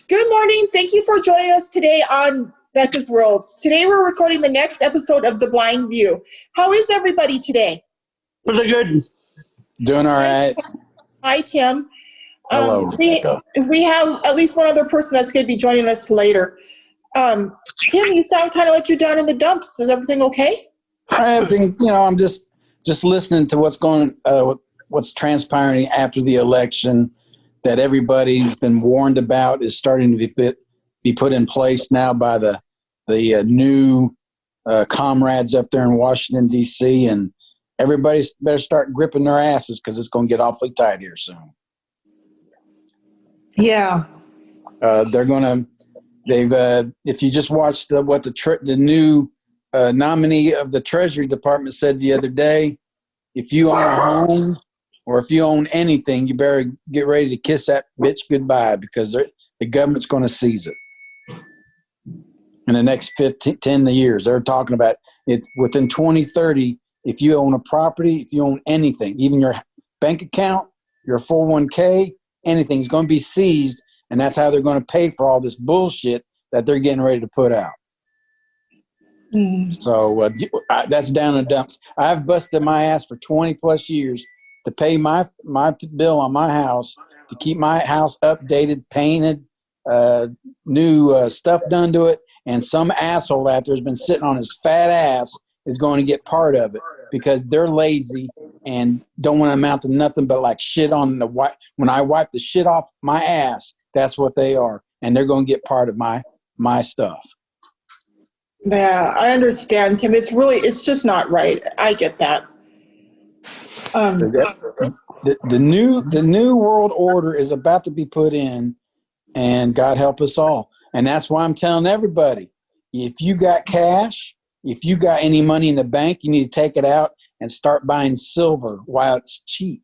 Good morning. Thank you for joining us today on Becca's World. Today we're recording the next episode of The Blind View. How is everybody today? Pretty good. Doing all right. Hi, Tim. Hello, Rebecca. We have at least one other person that's going to be joining us later. Tim, you sound kind of like you're down in the dumps. Is everything okay? Everything, I'm just listening to what's transpiring after the election that everybody's been warned about is starting to be put in place now by the new comrades up there in Washington, D.C., and everybody better start gripping their asses because it's going to get awfully tight here soon. Yeah. If you just watched what the new nominee of the Treasury Department said the other day, if you own a home or if you own anything, you better get ready to kiss that bitch goodbye because the government's going to seize it. In the next 10 years, they're talking about it's within 2030. If you own a property, if you own anything, even your bank account, your 401k, anything is going to be seized, and that's how they're going to pay for all this bullshit that they're getting ready to put out. So that's down in the dumps. I've busted my ass for 20 plus years to pay my bill on my house, to keep my house updated, painted, new stuff done to it, and some asshole out there has been sitting on his fat ass is going to get part of it because they're lazy and don't want to amount to nothing but like shit on when I wipe the shit off my ass. That's what they are, and they're going to get part of my stuff. Yeah, I understand, Tim. It's just not right. I get that. The new world order is about to be put in, and God help us all. And that's why I'm telling everybody, if you got cash, if you got any money in the bank, you need to take it out and start buying silver while it's cheap,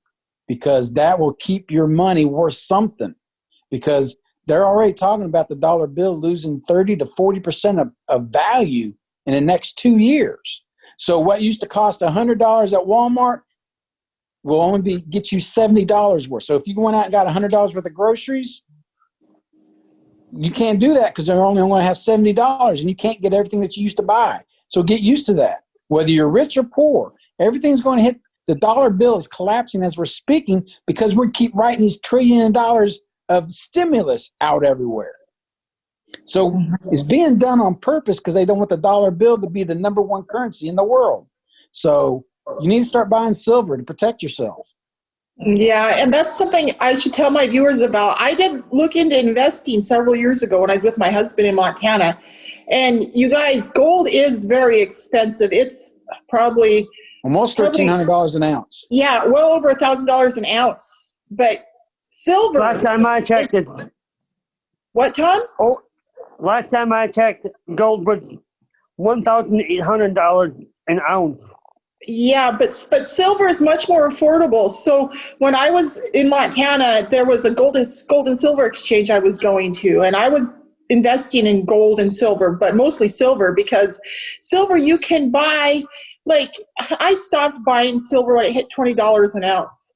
because that will keep your money worth something. Because they're already talking about the dollar bill losing 30 to 40% of value in the next 2 years. So what used to cost $100 at Walmart will only get you $70 worth. So if you went out and got $100 worth of groceries, you can't do that because they're only going to have $70, and you can't get everything that you used to buy. So get used to that. Whether you're rich or poor, everything's going to hit. The dollar bill is collapsing as we're speaking because we keep writing these $1 trillion of stimulus out everywhere. So it's being done on purpose because they don't want the dollar bill to be the number one currency in the world. So you need to start buying silver to protect yourself. Yeah, and that's something I should tell my viewers about. I did look into investing several years ago when I was with my husband in Montana. And you guys, gold is very expensive. It's probably almost $1,300 an ounce. Yeah, well over $1,000 an ounce. But silver. Last time I checked it. What, Tom? Oh, last time I checked, gold was $1,800 an ounce. Yeah, but silver is much more affordable. So when I was in Montana, there was a gold and silver exchange I was going to, and I was investing in gold and silver, but mostly silver, because silver you can buy. Like, I stopped buying silver when it hit $20 an ounce,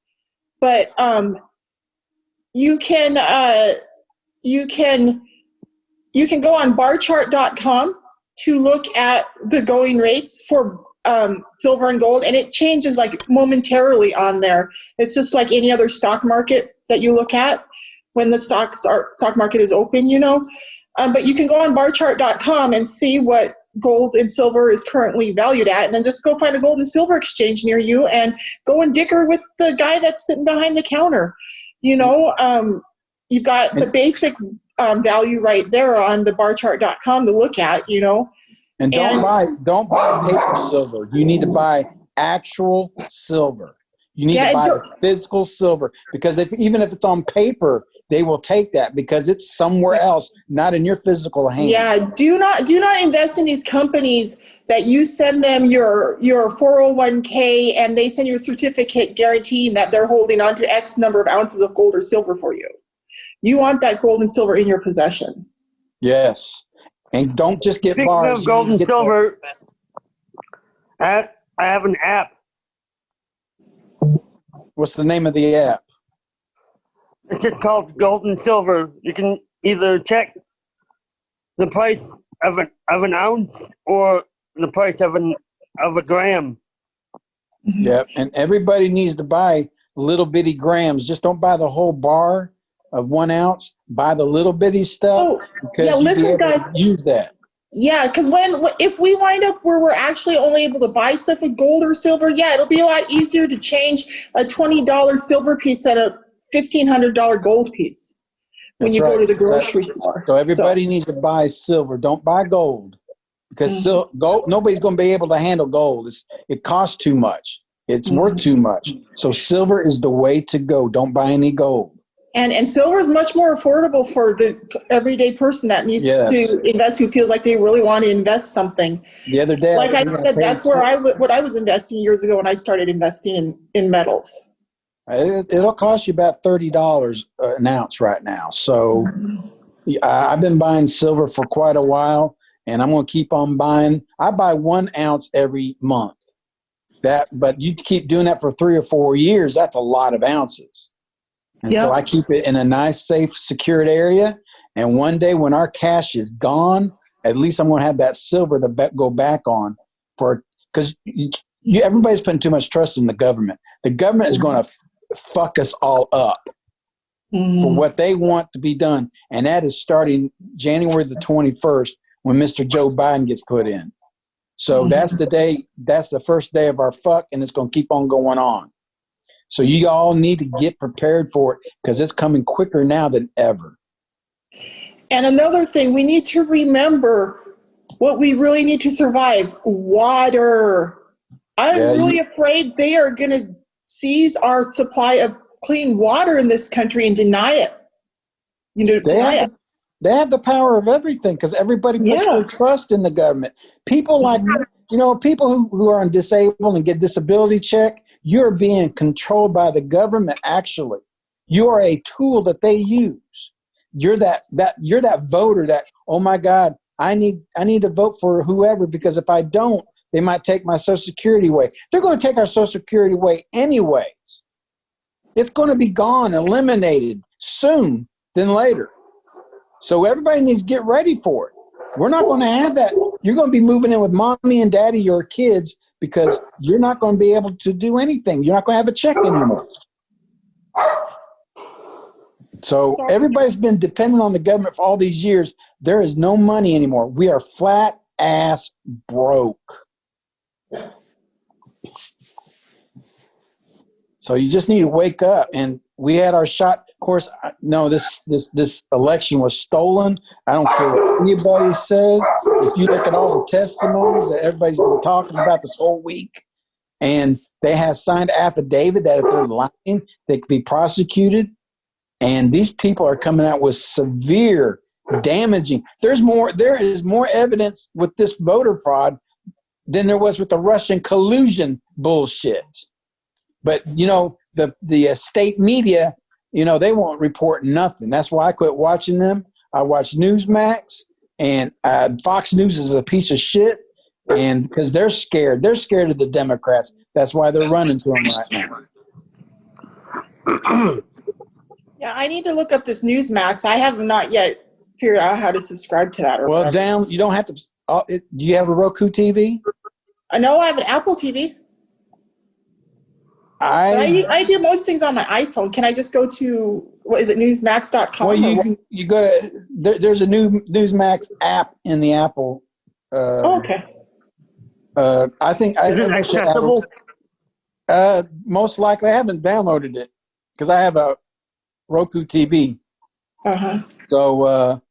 but you can go on barchart.com to look at the going rates for silver and gold, and it changes like momentarily on there. It's just like any other stock market that you look at when the stock market is open, but you can go on barchart.com and see what gold and silver is currently valued at, and then just go find a gold and silver exchange near you and go and dicker with the guy that's sitting behind the counter. You've got the basic value right there on the barchart.com to look at, And don't buy paper silver. You need to buy actual silver. You need to buy the physical silver, because even if it's on paper, they will take that because it's somewhere else, not in your physical hand. Yeah, do not invest in these companies that you send them your 401k and they send you a certificate guaranteeing that they're holding on to X number of ounces of gold or silver for you. You want that gold and silver in your possession. Yes. And don't just get bars. Speaking of gold and silver, I have an app. What's the name of the app? It's just called Gold and Silver. You can either check the price of an ounce or the price of a gram. Yeah, and everybody needs to buy little bitty grams. Just don't buy the whole bar of 1 ounce. Buy the little bitty stuff because yeah, you'll be listen, able guys. to use that. Yeah, because if we wind up where we're actually only able to buy stuff with gold or silver, yeah, it'll be a lot easier to change a $20 silver piece than a $1,500 gold piece when That's you right. go to the grocery store. So everybody needs to buy silver. Don't buy gold because gold. Nobody's going to be able to handle gold. It costs too much. It's worth too much. So silver is the way to go. Don't buy any gold. And silver is much more affordable for the everyday person that needs to invest, who feels like they really want to invest something. The other day, like I said, that's where what I was investing years ago when I started investing in metals. It'll cost you about $30 an ounce right now. So I've been buying silver for quite a while, and I'm going to keep on buying. I buy 1 ounce every month. But you keep doing that for 3 or 4 years, that's a lot of ounces. And so I keep it in a nice, safe, secured area. And one day when our cash is gone, at least I'm going to have that silver to go back on because everybody's putting too much trust in the government. The government is going to fuck us all up for what they want to be done. And that is starting January the 21st when Mr. Joe Biden gets put in. So that's the first day of our fuck, and it's going to keep on going on. So you all need to get prepared for it because it's coming quicker now than ever. And another thing, we need to remember what we really need to survive: water. I'm really afraid they are going to seize our supply of clean water in this country and deny it. They have the power of everything because everybody puts their trust in the government. People like, people who are disabled and get disability check, you're being controlled by the government, actually. You are a tool that they use. You're that voter that, oh my God, I need to vote for whoever because if I don't, they might take my Social Security away. They're going to take our Social Security away anyways. It's going to be gone, eliminated soon than later. So everybody needs to get ready for it. We're not going to have that. You're going to be moving in with mommy and daddy, your kids, because you're not going to be able to do anything. You're not going to have a check anymore. So everybody's been dependent on the government for all these years. There is no money anymore. We are flat ass broke. So you just need to wake up. And we had our shot. Of course, no, this election was stolen. I don't care what anybody says. If you look at all the testimonies that everybody's been talking about this whole week, and they have signed affidavit that if they're lying, they could be prosecuted. And these people are coming out with severe damaging. There is more evidence with this voter fraud than there was with the Russian collusion bullshit. But, the state media, they won't report nothing. That's why I quit watching them. I watch Newsmax, and Fox News is a piece of shit. And because they're scared. They're scared of the Democrats. That's why they're running to them right now. Yeah, I need to look up this Newsmax. I have not yet figured out how to subscribe to that. You don't have to. Do you have a Roku TV? No, I have an Apple TV. I do most things on my iPhone. Can I just go to, newsmax.com? Well, you go to, there's a new Newsmax app in the Apple. Okay. I think is it accessible? Most likely I haven't downloaded it because I have a Roku TV. Uh-huh. So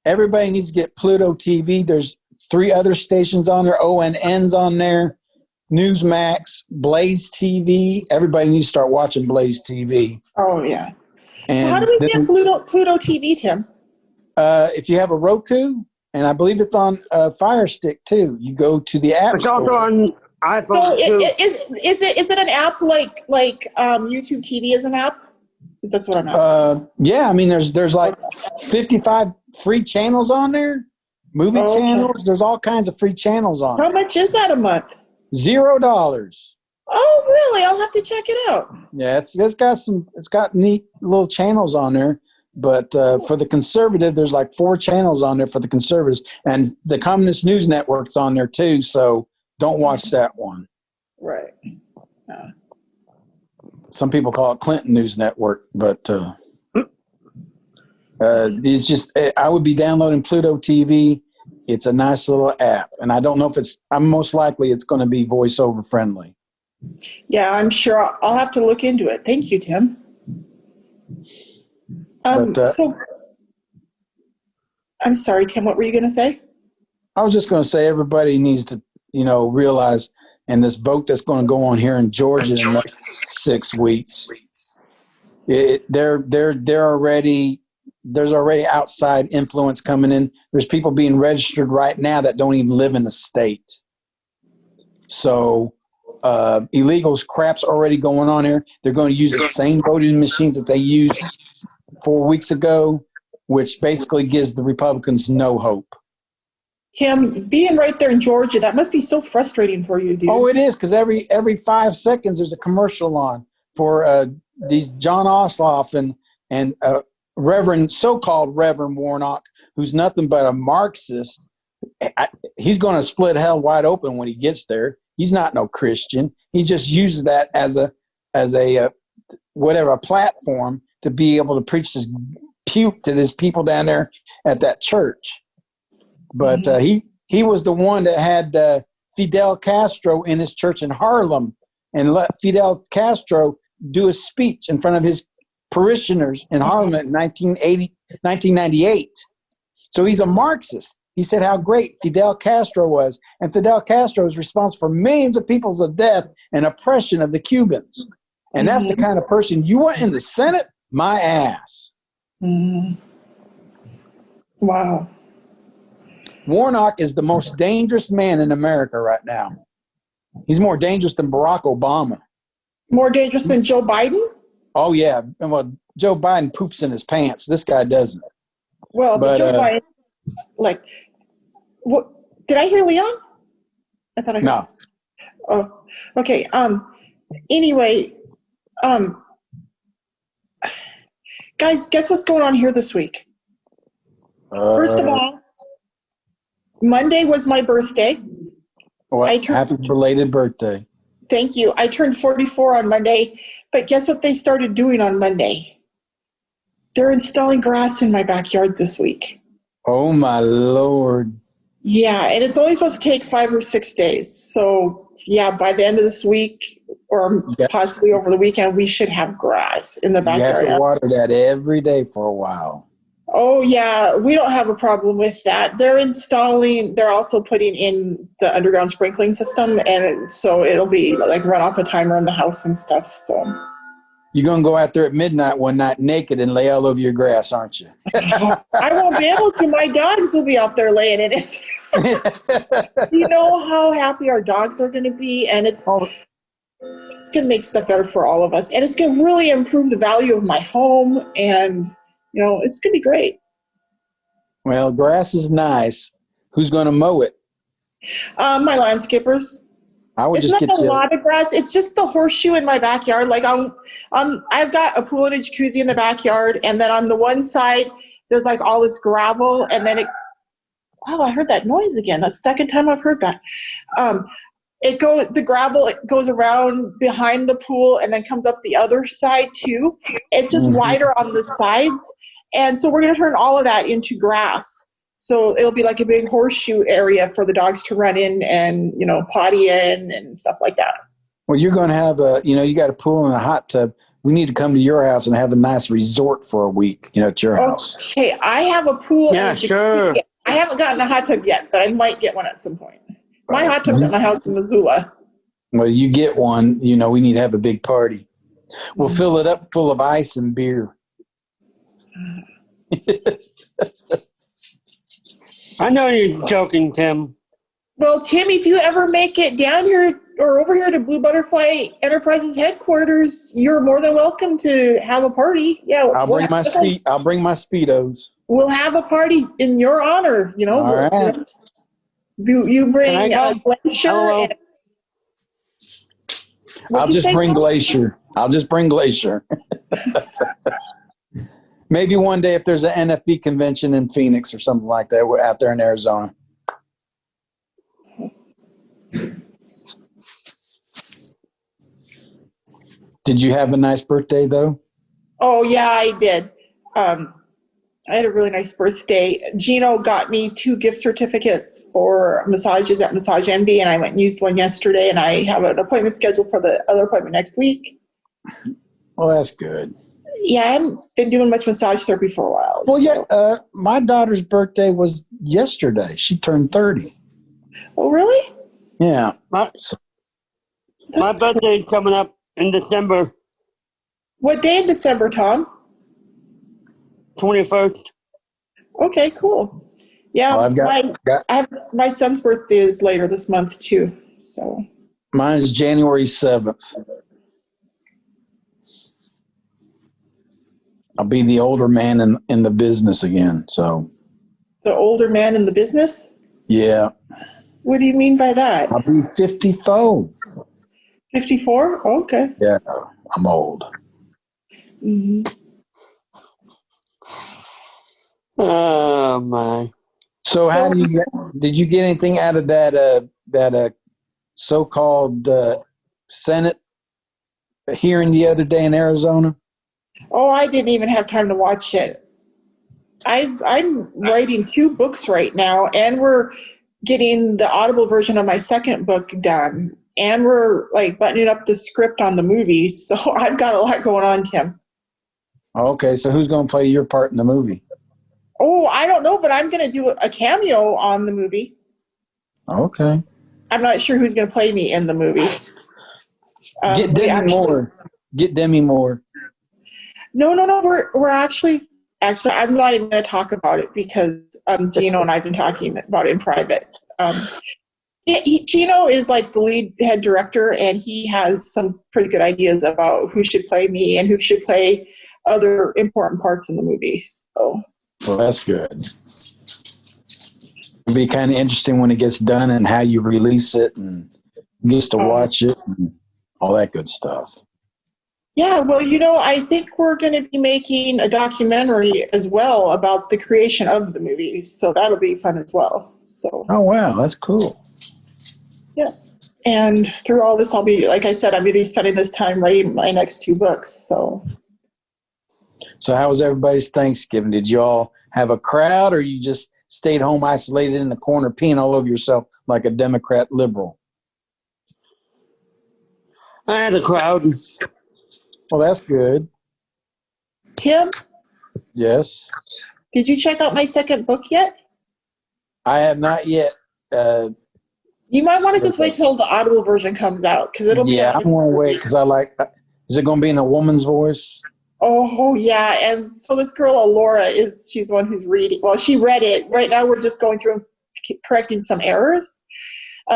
everybody needs to get Pluto TV. There's 3 other stations on there. ONN's on there. Newsmax, Blaze TV. Everybody needs to start watching Blaze TV. Oh, yeah. And so how do we get Pluto TV, Tim? If you have a Roku, and I believe it's on Fire Stick too, you go to the app store. It's also on iPhone so too. Is it an app like YouTube TV is an app? That's what I'm asking. Yeah, I mean, there's like 55 free channels on there, movie channels. There's all kinds of free channels on How much is that a month? $0. Oh, really? I'll have to check it out. Yeah, it's got neat little channels on there. But for the conservative, there's like 4 channels on there for the conservatives, and the Communist News Network's on there too. So don't watch that one. Right. Some people call it Clinton News Network, but it's just, I would be downloading Pluto TV. It's a nice little app, and I don't know if I'm most likely it's going to be voiceover friendly. Yeah, I'm sure I'll have to look into it. Thank you, Tim. So, I'm sorry, Tim, what were you going to say? I was just going to say everybody needs to, realize, and this vote that's going to go on here in Georgia in the next 6 weeks, there's already outside influence coming in. There's people being registered right now that don't even live in the state. So illegals crap's already going on here. They're going to use the same voting machines that they used 4 weeks ago, which basically gives the Republicans no hope. Tim, being right there in Georgia, that must be so frustrating for you, dude. Oh, it is, because every 5 seconds there's a commercial on for these John Ossoff and so-called Reverend Warnock, who's nothing but a Marxist. He's going to split hell wide open when he gets there. He's not no Christian. He just uses that as a platform to be able to preach this puke to these people down there at that church. But he was the one that had Fidel Castro in his church in Harlem and let Fidel Castro do a speech in front of his parishioners in Harlem in 1998. So he's a Marxist. He said how great Fidel Castro was, and Fidel Castro is responsible for millions of people's death and oppression of the Cubans. And that's the kind of person you want in the Senate? My ass. Wow. Warnock is the most dangerous man in America right now. He's more dangerous than Barack Obama. More dangerous than Joe Biden? Oh, yeah. Well, Joe Biden poops in his pants. This guy doesn't. Well, but Joe Biden, what, did I hear Leon? I thought I heard. No. Oh, okay. Anyway, guys, guess what's going on here this week? First of all, Monday was my birthday. Well, happy belated birthday. Thank you. I turned 44 on Monday, but guess what they started doing on Monday? They're installing grass in my backyard this week. Oh, my Lord. Yeah, and it's only supposed to take 5 or 6 days. So, yeah, by the end of this week or possibly over the weekend, we should have grass in the backyard. You have to water that every day for a while. Oh, yeah, we don't have a problem with that. They're also putting in the underground sprinkling system, and so it'll be like run off a timer in the house and stuff. So you're going to go out there at midnight one night naked and lay all over your grass, aren't you? I won't be able to. My dogs will be out there laying in it. You know how happy our dogs are going to be, and it's going to make stuff better for all of us, and it's going to really improve the value of my home, and it's going to be great. Well, grass is nice. Who's going to mow it? My landscapers. It's not a lot of grass. It's just the horseshoe in my backyard. Like I've got a pool and a jacuzzi in the backyard, and then on the one side there's like all this gravel, and then I heard that noise again. That's the second time I've heard that. The gravel goes around behind the pool and then comes up the other side too. It's just wider on the sides. And so we're going to turn all of that into grass. So it'll be like a big horseshoe area for the dogs to run in and, potty in and stuff like that. Well, you're going to have you got a pool and a hot tub. We need to come to your house and have a nice resort for a week, at your house. Okay, I have a pool. Yeah, sure. I haven't gotten a hot tub yet, but I might get one at some point. My hot tub's at my house in Missoula. Well, you get one, we need to have a big party. We'll fill it up full of ice and beer. I know you're joking, Tim. Well, Tim, if you ever make it down here or over here to Blue Butterfly Enterprises headquarters, you're more than welcome to have a party. Yeah, I'll bring my Speedos. We'll have a party in your honor. All right. You bring Glacier. I'll just bring Glacier. Maybe one day if there's an NFB convention in Phoenix or something like that, we're out there in Arizona. Did you have a nice birthday, though? Oh, yeah, I did. I had a really nice birthday. Gino got me 2 gift certificates for massages at Massage Envy, and I went and used one yesterday, and I have an appointment scheduled for the other appointment next week. Well, that's good. Yeah, I haven't been doing much massage therapy for a while. Well, yeah, my daughter's birthday was yesterday. She turned 30. Oh, really? Yeah. My birthday's coming up in December What day in December, Tom? 21st. Okay, cool. Yeah, Well, my son's birthday is later this month too. So mine is January 7th. I'll be the older man in the business again. So the older man in the business? yeah. What do you mean by that? I'll be 54. 54? Okay. Yeah, I'm old. Mm-hmm. Oh, my. So how do you did you get anything out of that so-called Senate hearing the other day in Arizona? Oh, I didn't even have time to watch it. I'm writing 2 books right now, and we're getting the Audible version of my second book done, and we're like buttoning up the script on the movie. So I've got a lot going on, Tim. Okay, so who's going to play your part in the movie? Oh, I don't know, but I'm going to do a cameo on the movie. Okay. I'm not sure who's going to play me in the movie. Get Demi Moore. Get Demi Moore. No. We're actually, I'm not even going to talk about it because Gino and I have been talking about it in private. Gino is like the lead head director, and he has some pretty good ideas about who should play me and who should play other important parts in the movie. So. Well, that's good. It'll be kind of interesting when it gets done and how you release it and gets to watch it and all that good stuff. Yeah, well, I think we're going to be making a documentary as well about the creation of the movie, so that'll be fun as well. So. Oh, wow, that's cool. Yeah, and through all this, I'll be, like I said, I'm going to be spending this time writing my next 2 books. So how was everybody's Thanksgiving? Did you all have a crowd, or you just stayed home isolated in the corner peeing all over yourself like a Democrat liberal? I had a crowd. Well, that's good. Tim, Yes. did you check out my second book yet? I have not yet. You might want to just wait till the Audible version comes out, because it'll be. Yeah, I want to wait because is it going to be in a woman's voice? Oh, yeah. And so this girl, Alora, she's the one who's reading. Well, she read it. Right now we're just going through and correcting some errors.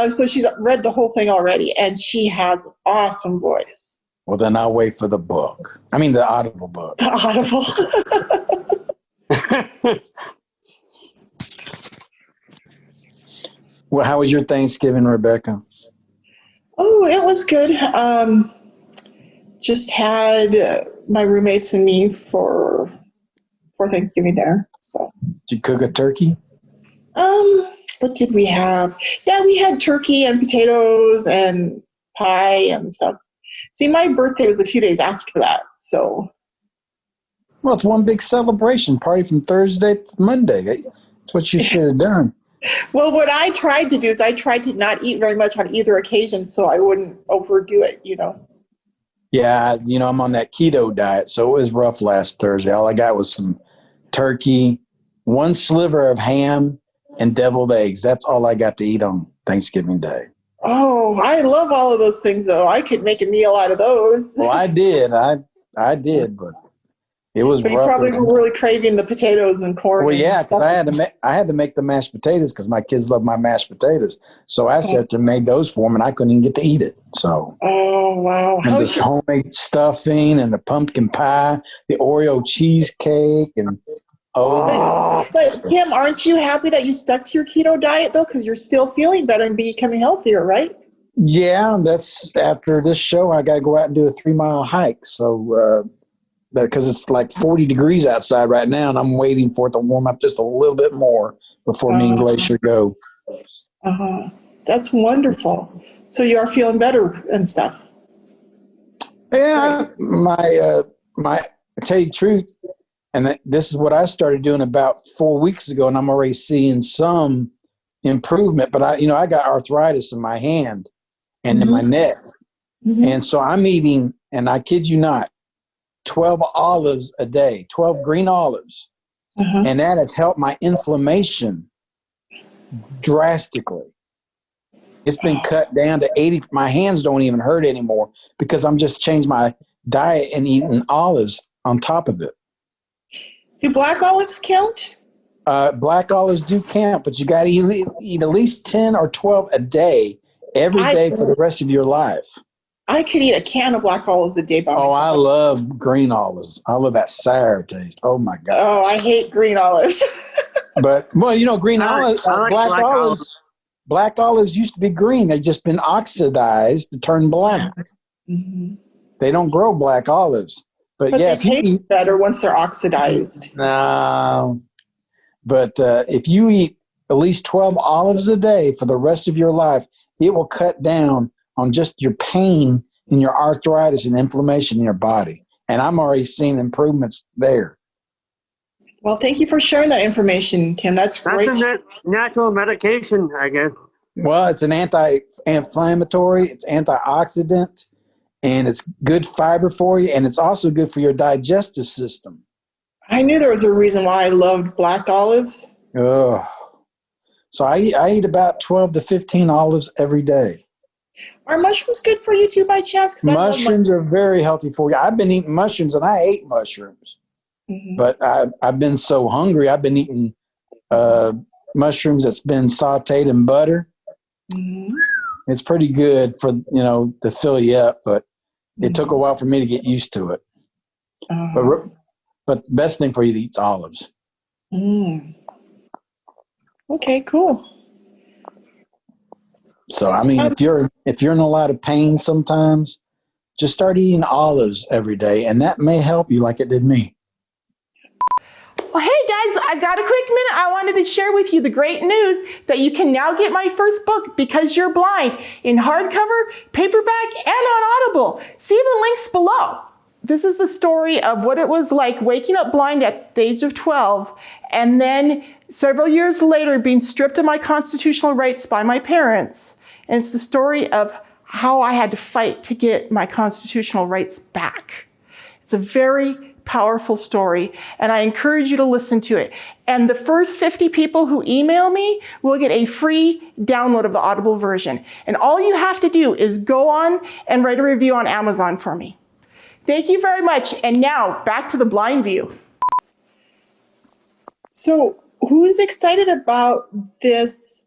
So she's read the whole thing already, and she has an awesome voice. Well, then I'll wait for the book. I mean, the Audible book. Audible. Well, how was your Thanksgiving, Rebecca? Oh, it was good. Just had my roommates and me for Thanksgiving dinner. So. Did you cook a turkey? What did we have? Yeah, we had turkey and potatoes and pie and stuff. See, my birthday was a few days after that, so. Well, it's one big celebration party from Thursday to Monday. That's what you should have done. Well, what I tried to do is I tried to not eat very much on either occasion so I wouldn't overdo it, Yeah, I'm on that keto diet, so it was rough last Thursday. All I got was some turkey, 1 sliver of ham, and deviled eggs. That's all I got to eat on Thanksgiving Day. Oh, I love all of those things, though. I could make a meal out of those. Well, I did. I did, but it was but rough. You probably were really craving the potatoes and corn. Well, yeah, because I had to make the mashed potatoes because my kids love my mashed potatoes. So I sat there and made those for them, and I couldn't even get to eat it. So. Oh, wow. And this homemade stuffing and the pumpkin pie, the Oreo cheesecake, and But Kim, aren't you happy that you stuck to your keto diet though? Because you're still feeling better and becoming healthier, right? Yeah, that's after this show. I got to go out and do a 3-mile hike. So because it's like 40 degrees outside right now, and I'm waiting for it to warm up just a little bit more before me and Glacier go. That's wonderful. So you are feeling better and stuff. Yeah, I tell you the truth, and this is what I started doing about 4 weeks ago, and I'm already seeing some improvement. But I got arthritis in my hand and in my neck, and so I'm eating, and I kid you not, 12 olives a day, 12 green olives, and that has helped my inflammation drastically. It's been cut down to 80. My hands don't even hurt anymore because I'm just changed my diet and eating olives on top of it. Do black olives count? Black olives do count, but you got to eat at least 10 or 12 a day, every day for the rest of your life. I could eat a can of black olives a day by myself. Oh, I love green olives. I love that sour taste. Oh, my God. Oh, I hate green olives. But, well, green olives, black olives. Black olives used to be green. They've just been oxidized to turn black. They don't grow black olives. But yeah, they taste better once they're oxidized. No. But if you eat at least 12 olives a day for the rest of your life, it will cut down on just your pain and your arthritis and inflammation in your body. And I'm already seeing improvements there. Well, thank you for sharing that information, Tim. That's great. That's a natural medication, I guess. Well, it's an anti-inflammatory, it's antioxidant, and it's good fiber for you, and it's also good for your digestive system. I knew there was a reason why I loved black olives. Oh, so I eat about 12 to 15 olives every day. Are mushrooms good for you too, by chance? Mushrooms are very healthy for you. I've been eating mushrooms, and I ate mushrooms. But I've been so hungry. I've been eating mushrooms that's been sauteed in butter. It's pretty good for, to fill you up, but it took a while for me to get used to it. But the best thing for you to eat is olives. Okay, cool. So, I mean, if you're in a lot of pain sometimes, just start eating olives every day, and that may help you like it did me. Well, hey guys, I got a quick minute. I wanted to share with you the great news that you can now get my first book, Because You're Blind, in hardcover, paperback, and on Audible. See the links below. This is the story of what it was like waking up blind at the age of 12, and then several years later being stripped of my constitutional rights by my parents. And it's the story of how I had to fight to get my constitutional rights back. It's a very powerful story, and I encourage you to listen to it. And the first 50 people who email me will get a free download of the Audible version. And all you have to do is go on and write a review on Amazon for me. Thank you very much. And now back to the blind view. So who's excited about this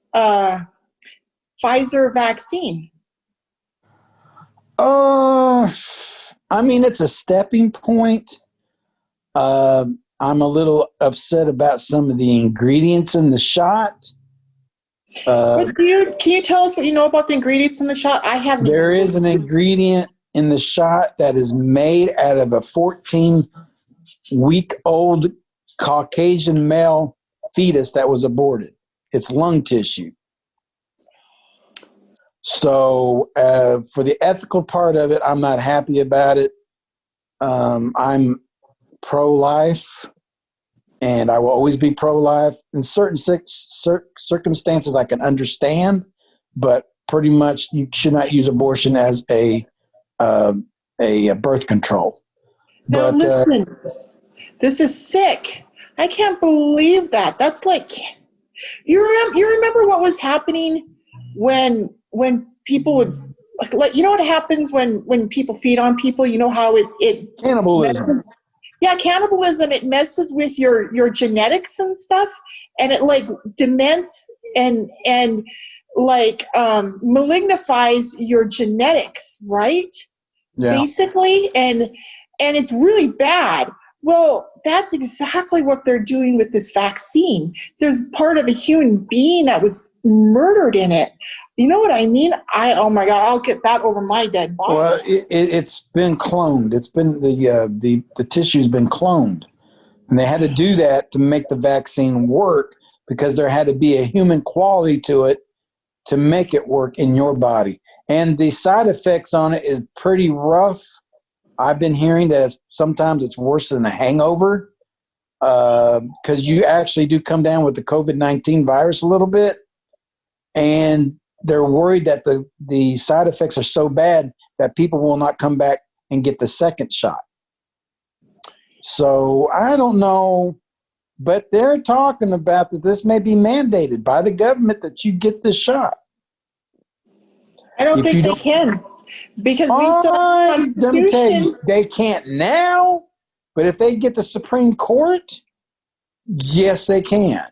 Pfizer vaccine? I mean, it's a stepping point. I'm a little upset about some of the ingredients in the shot. Can you tell us what you know about the ingredients in the shot? There is an ingredient in the shot that is made out of a 14-week-old Caucasian male fetus that was aborted. It's lung tissue. So for the ethical part of it, I'm not happy about it. I'm pro-life, and I will always be pro-life. In certain circumstances, I can understand, but pretty much you should not use abortion as a birth control. Now listen, this is sick. I can't believe that. That's like, you remember what was happening when people would, like, you know what happens when people feed on people? You know how it cannibalism. Cannibalism. It messes with your genetics and stuff, and it like dements and like malignifies your genetics, right? Yeah. Basically, and it's really bad. Well, that's exactly what they're doing with this vaccine. There's part of a human being that was murdered in it. You know what I mean? Oh my God, I'll get that over my dead body. Well, it's been cloned. It's been the tissue's been cloned, and they had to do that to make the vaccine work because there had to be a human quality to it to make it work in your body. And the side effects on it is pretty rough. I've been hearing that sometimes it's worse than a hangover because you actually do come down with the COVID-19 virus a little bit. And they're worried that the side effects are so bad that people will not come back and get the second shot. So I don't know, but they're talking about that this may be mandated by the government that you get the shot. I don't think they can, because we still have a let me tell you, Constitution. they can't now, but if they get the Supreme Court, yes, they can.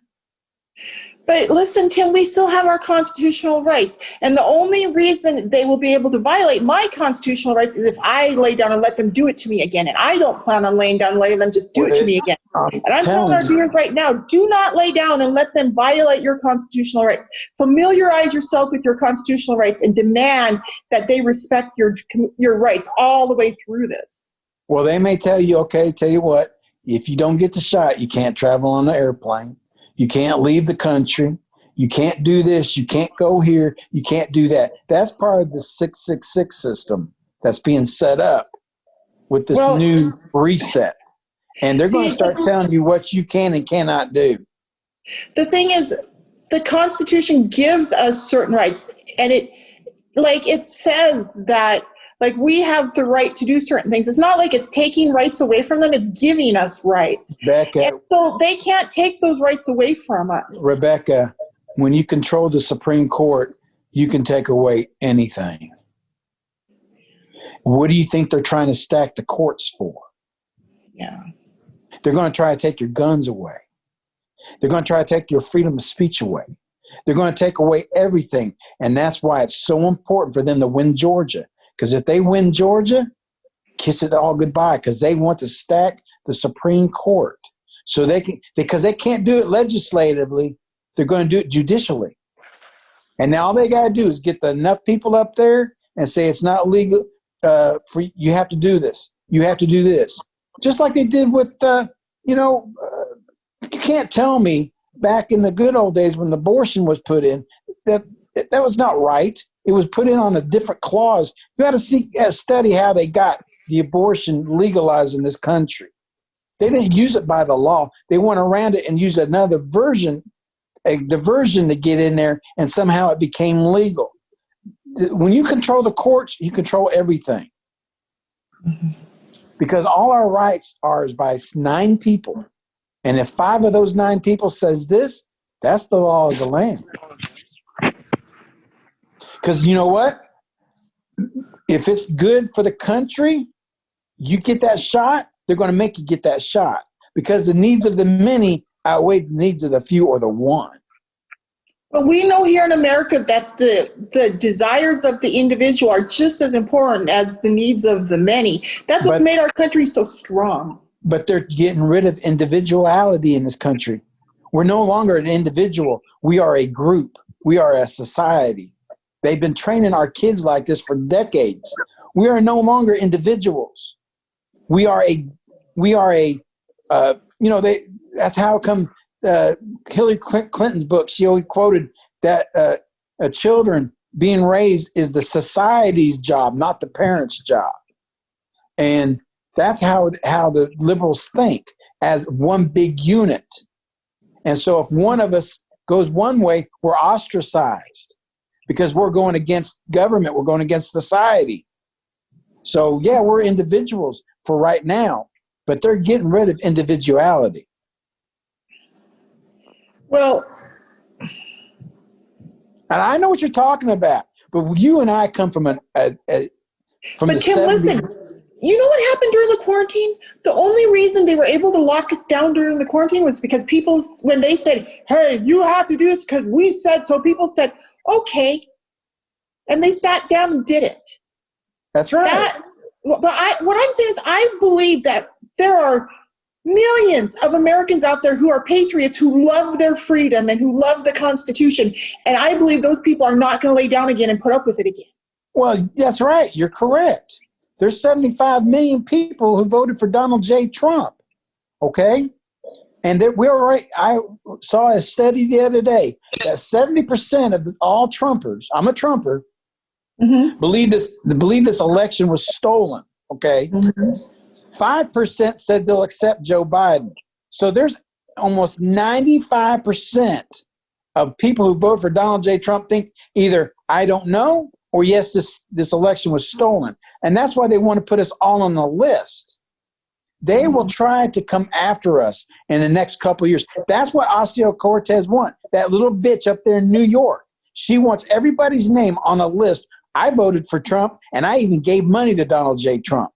But listen, Tim, we still have our constitutional rights. And the only reason they will be able to violate my constitutional rights is if I lay down and let them do it to me again. And I don't plan on laying down and letting them just do it to me again. And I'm telling our viewers right now, do not lay down and let them violate your constitutional rights. Familiarize yourself with your constitutional rights and demand that they respect your rights all the way through this. Well, they may tell you, okay, tell you what, if you don't get the shot, you can't travel on the airplane. You can't leave the country. You can't do this. You can't go here. You can't do that. That's part of the 666 system that's being set up with this new reset. And they're going to start telling you what you can and cannot do. The thing is, the Constitution gives us certain rights. And it says that, like, we have the right to do certain things. It's not like it's taking rights away from them. It's giving us rights. Rebecca, so they can't take those rights away from us. Rebecca, when you control the Supreme Court, you can take away anything. What do you think they're trying to stack the courts for? Yeah. They're going to try to take your guns away. They're going to try to take your freedom of speech away. They're going to take away everything. And that's why it's so important for them to win Georgia. Because if they win Georgia, kiss it all goodbye, because they want to stack the Supreme Court. So because they can't do it legislatively, they're going to do it judicially. And now all they got to do is get enough people up there and say it's not legal. You have to do this. You have to do this. Just like they did with, you can't tell me back in the good old days when abortion was put in, that was not right. It was put in on a different clause. You got to study how they got the abortion legalized in this country. They didn't use it by the law. They went around it and used another version, a diversion to get in there, and somehow it became legal. When you control the courts, you control everything. Mm-hmm. Because all our rights are by 9 people. And if 5 of those 9 people says this, that's the law of the land. Because you know what? If it's good for the country, you get that shot, they're going to make you get that shot. Because the needs of the many outweigh the needs of the few or the one. But we know here in America that the desires of the individual are just as important as the needs of the many. That's what's made our country so strong. But they're getting rid of individuality in this country. We're no longer an individual. We are a group. We are a society. They've been training our kids like this for decades. We are no longer individuals. That's how come Hillary Clinton's book, she always quoted that children being raised is the society's job, not the parents' job. And that's how the liberals think, as one big unit. And so if one of us goes one way, we're ostracized because we're going against government, we're going against society. So, yeah, we're individuals for right now, but they're getting rid of individuality. Well, and I know what you're talking about, but you and I come from but the Tim, 70s. listen, you know what happened during the quarantine? The only reason they were able to lock us down during the quarantine was because people, when they said, hey, you have to do this because we said so, people said, okay. And they sat down and did it. That's right. What I'm saying is I believe that there are millions of Americans out there who are patriots, who love their freedom and who love the Constitution. And I believe those people are not going to lay down again and put up with it again. Well, that's right. You're correct. There's 75 million people who voted for Donald J. Trump. Okay? And that I saw a study the other day that 70% of all Trumpers, I'm a Trumper, believe this election was stolen. Okay? 5% said they'll accept Joe Biden. So there's almost 95% of people who vote for Donald J. Trump think either I don't know or yes, this election was stolen. And that's why they want to put us all on the list. They will try to come after us in the next couple of years. That's what Ocasio-Cortez wants. That little bitch up there in New York. She wants everybody's name on a list. I voted for Trump, and I even gave money to Donald J. Trump.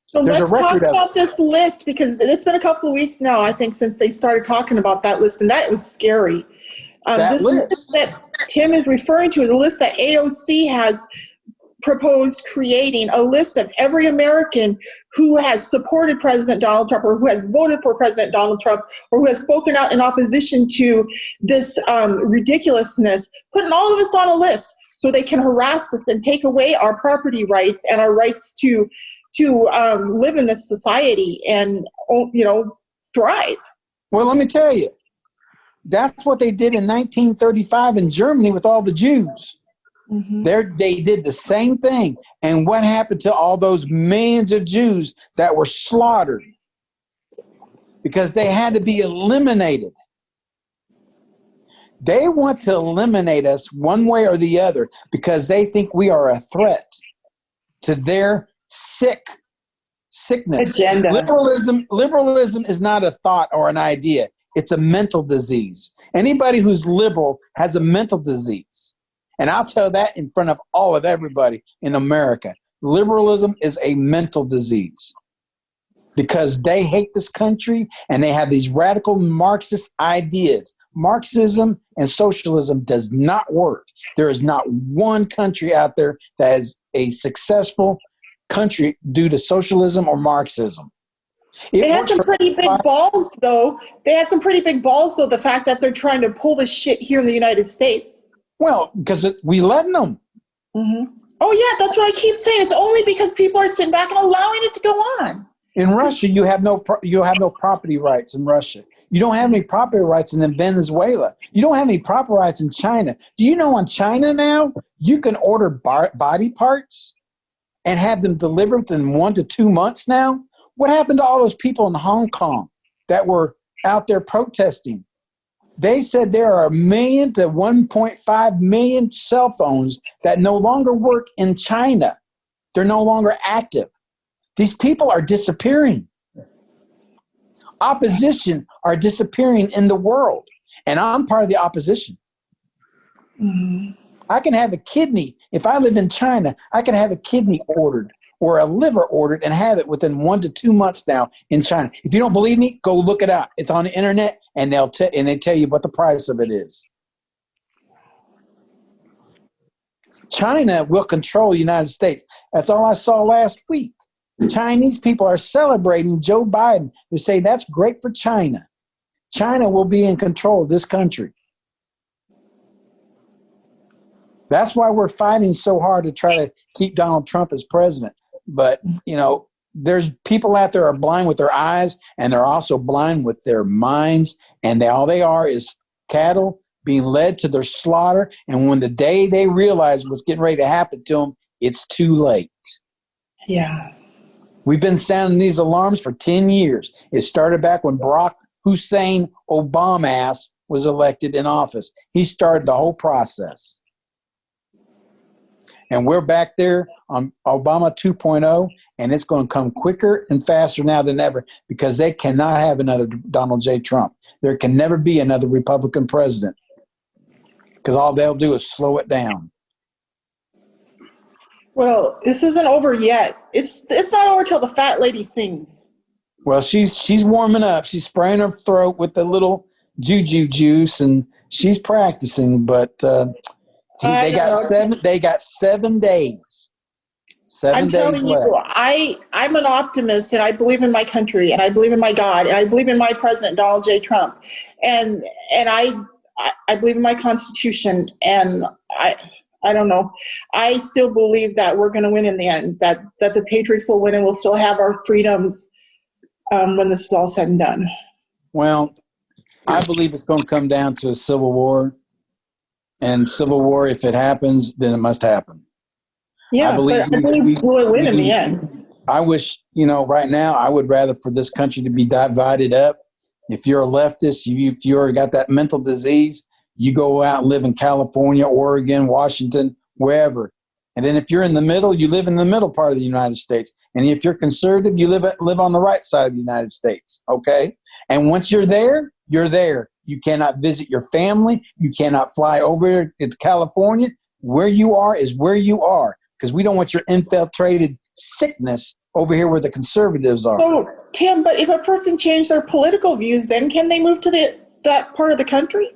So let's talk about this list, because it's been a couple of weeks now, I think, since they started talking about that list, and that was scary. This list that Tim is referring to is a list that AOC has proposed creating, a list of every American who has supported President Donald Trump or who has voted for President Donald Trump or who has spoken out in opposition to this ridiculousness, putting all of us on a list so they can harass us and take away our property rights and our rights to live in this society and, thrive. Well, let me tell you, that's what they did in 1935 in Germany with all the Jews. They did the same thing. And what happened to all those millions of Jews that were slaughtered? Because they had to be eliminated. They want to eliminate us one way or the other because they think we are a threat to their sickness. Agenda. Liberalism is not a thought or an idea. It's a mental disease. Anybody who's liberal has a mental disease. And I'll tell that in front of everybody in America. Liberalism is a mental disease because they hate this country and they have these radical Marxist ideas. Marxism and socialism does not work. There is not one country out there that is a successful country due to socialism or Marxism. They had some pretty big balls, though. The fact that they're trying to pull this shit here in the United States. Well, because we letting them. Oh, yeah, that's what I keep saying. It's only because people are sitting back and allowing it to go on. In Russia, you have no property rights in Russia. You don't have any property rights in Venezuela. You don't have any property rights in China. Do you know in China now, you can order body parts and have them delivered within 1 to 2 months now? What happened to all those people in Hong Kong that were out there protesting? They said there are 1 million to 1.5 million cell phones that no longer work in China. They're no longer active. These people are disappearing. Opposition are disappearing in the world. And I'm part of the opposition. I can have a kidney. If I live in China, I can have a kidney ordered or a liver ordered and have it within 1 to 2 months now in China. If you don't believe me, go look it up. It's on the internet, and they tell you what the price of it is. China will control the United States. That's all I saw last week. Chinese people are celebrating Joe Biden. They say that's great for China. China will be in control of this country. That's why we're fighting so hard to try to keep Donald Trump as president. But, there's people out there are blind with their eyes, and they're also blind with their minds. And all they are is cattle being led to their slaughter. And when the day they realize what's getting ready to happen to them, it's too late. Yeah. We've been sounding these alarms for 10 years. It started back when Barack Hussein Obama was elected in office. He started the whole process. And we're back there on Obama 2.0, and it's going to come quicker and faster now than ever because they cannot have another Donald J. Trump. There can never be another Republican president because all they'll do is slow it down. Well, this isn't over yet. It's not over till the fat lady sings. Well, she's warming up. She's spraying her throat with the little juju juice, and she's practicing. But they got 7 days. 7 I'm days telling you, left. I'm an optimist, and I believe in my country, and I believe in my God, and I believe in my president, Donald J. Trump, and I believe in my Constitution, and I don't know. I still believe that we're going to win in the end. That the Patriots will win, and we'll still have our freedoms when this is all said and done. Well, I believe it's going to come down to a civil war, and civil war, if it happens, then it must happen. Yeah, but I believe we'll win in the end. I wish, right now, I would rather for this country to be divided up. If you're a leftist, if you've got that mental disease, you go out and live in California, Oregon, Washington, wherever. And then if you're in the middle, you live in the middle part of the United States. And if you're conservative, you live on the right side of the United States, okay? And once you're there, you're there. You cannot visit your family. You cannot fly over to California. Where you are is where you are, because we don't want your infiltrated sickness over here where the conservatives are. So, Tim, but if a person changed their political views, then can they move to that part of the country?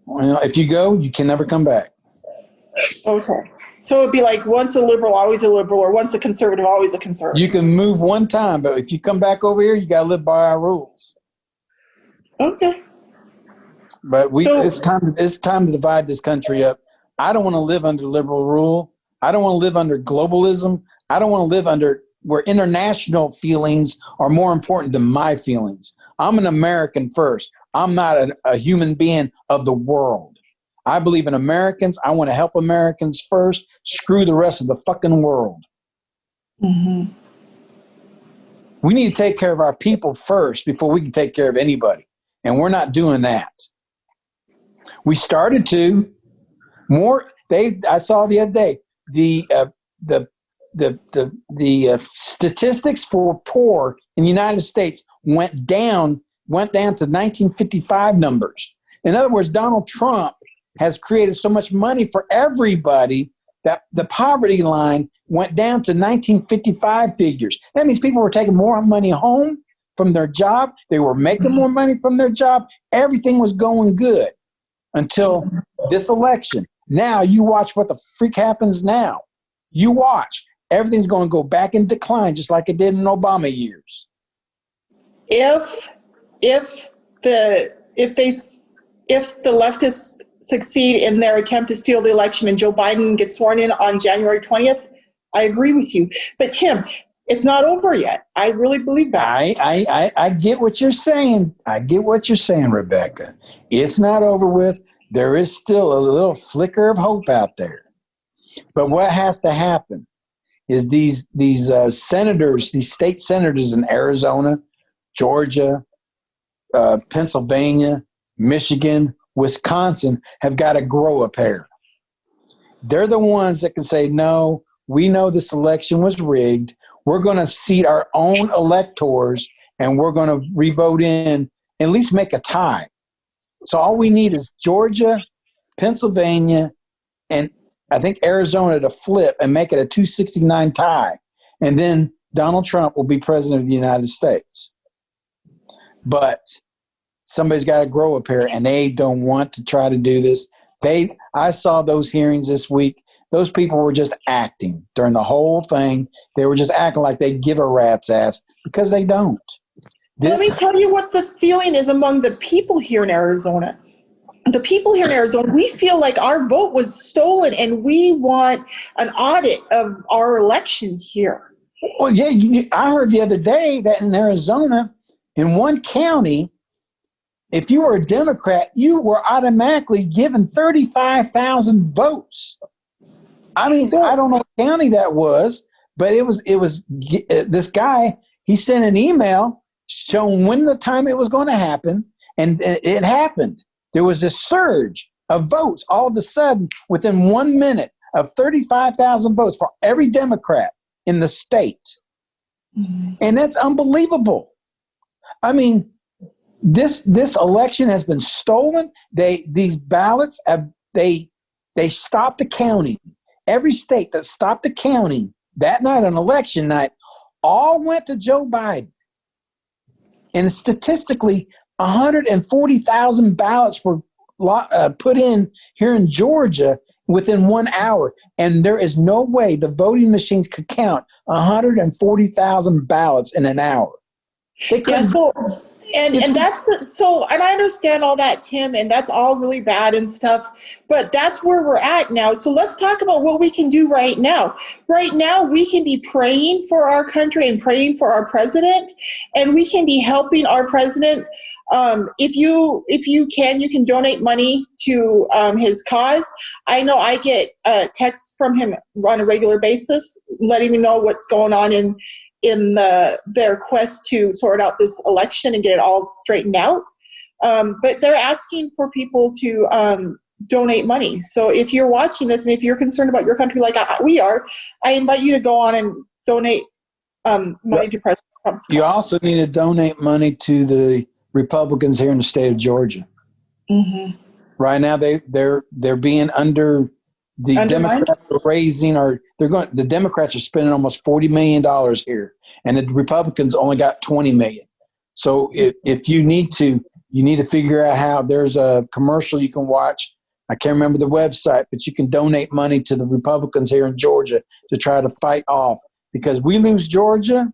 Well, if you go, you can never come back. Okay. So it'd be like once a liberal, always a liberal, or once a conservative, always a conservative. You can move one time, but if you come back over here, you got to live by our rules. Okay. But it's time to divide this country up. I don't want to live under liberal rule. I don't want to live under globalism. I don't want to live under where international feelings are more important than my feelings. I'm an American first. I'm not a human being of the world. I believe in Americans. I want to help Americans first. Screw the rest of the fucking world. Mm-hmm. We need to take care of our people first before we can take care of anybody. And we're not doing that. We started to more. I saw the other day the statistics for poor in the United States went down to 1955 numbers. In other words, Donald Trump has created so much money for everybody that the poverty line went down to 1955 figures. That means people were taking more money home from their job. They were making more money from their job. Everything was going good until this election. Now you watch what the freak happens now. You watch. Everything's going to go back in decline just like it did in Obama years. If the leftists succeed in their attempt to steal the election and Joe Biden gets sworn in on January 20th, I agree with you. But Tim, it's not over yet. I really believe that. I get what you're saying. I get what you're saying, Rebecca. It's not over with. There is still a little flicker of hope out there. But what has to happen is these senators, these state senators in Arizona, Georgia, Pennsylvania, Michigan, Wisconsin have got to grow a pair. They're the ones that can say, no, we know this election was rigged. We're going to seat our own electors and we're going to revote in, at least make a tie. So all we need is Georgia, Pennsylvania, and I think Arizona to flip and make it a 269 tie. And then Donald Trump will be president of the United States. But somebody's got to grow a pair, and they don't want to try to do this. I saw those hearings this week. Those people were just acting during the whole thing. They were just acting like they give a rat's ass because they don't. Let me tell you what the feeling is among the people here in Arizona. The people here in Arizona, we feel like our vote was stolen, and we want an audit of our election here. Well, yeah, I heard the other day that in Arizona, in one county, if you were a Democrat, you were automatically given 35,000 votes. I mean, I don't know what county that was, but it was this guy. He sent an email showing when the time it was going to happen, and it happened. There was this surge of votes all of a sudden within 1 minute of 35,000 votes for every Democrat in the state. Mm-hmm. And that's unbelievable. I mean, this election has been stolen. These ballots they stopped the counting. Every state that stopped the counting that night on election night all went to Joe Biden. And statistically, 140,000 ballots were put in here in Georgia. within 1 hour. And there is no way the voting machines could count 140,000 ballots in an hour. They couldn't. Yeah, so and I understand all that, Tim, and that's all really bad and stuff, but that's where we're at now. So let's talk about what we can do right now. Right now, we can be praying for our country and praying for our president, and we can be helping our president. If you can donate money to his cause. I know I get texts from him on a regular basis, letting me know what's going on in their quest to sort out this election and get it all straightened out. But they're asking for people to donate money. So if you're watching this and if you're concerned about your country like we are, I invite you to go on and donate money to President Trump's cause. You also need to donate money to the Republicans here in the state of Georgia. Mm-hmm. Right now, they're being under the Undermined? Democrats are raising, or the Democrats are spending almost $40 million here, and the Republicans only got $20 million. So if you need to figure out how. There's a commercial you can watch. I can't remember the website, but you can donate money to the Republicans here in Georgia to try to fight off, because we lose Georgia,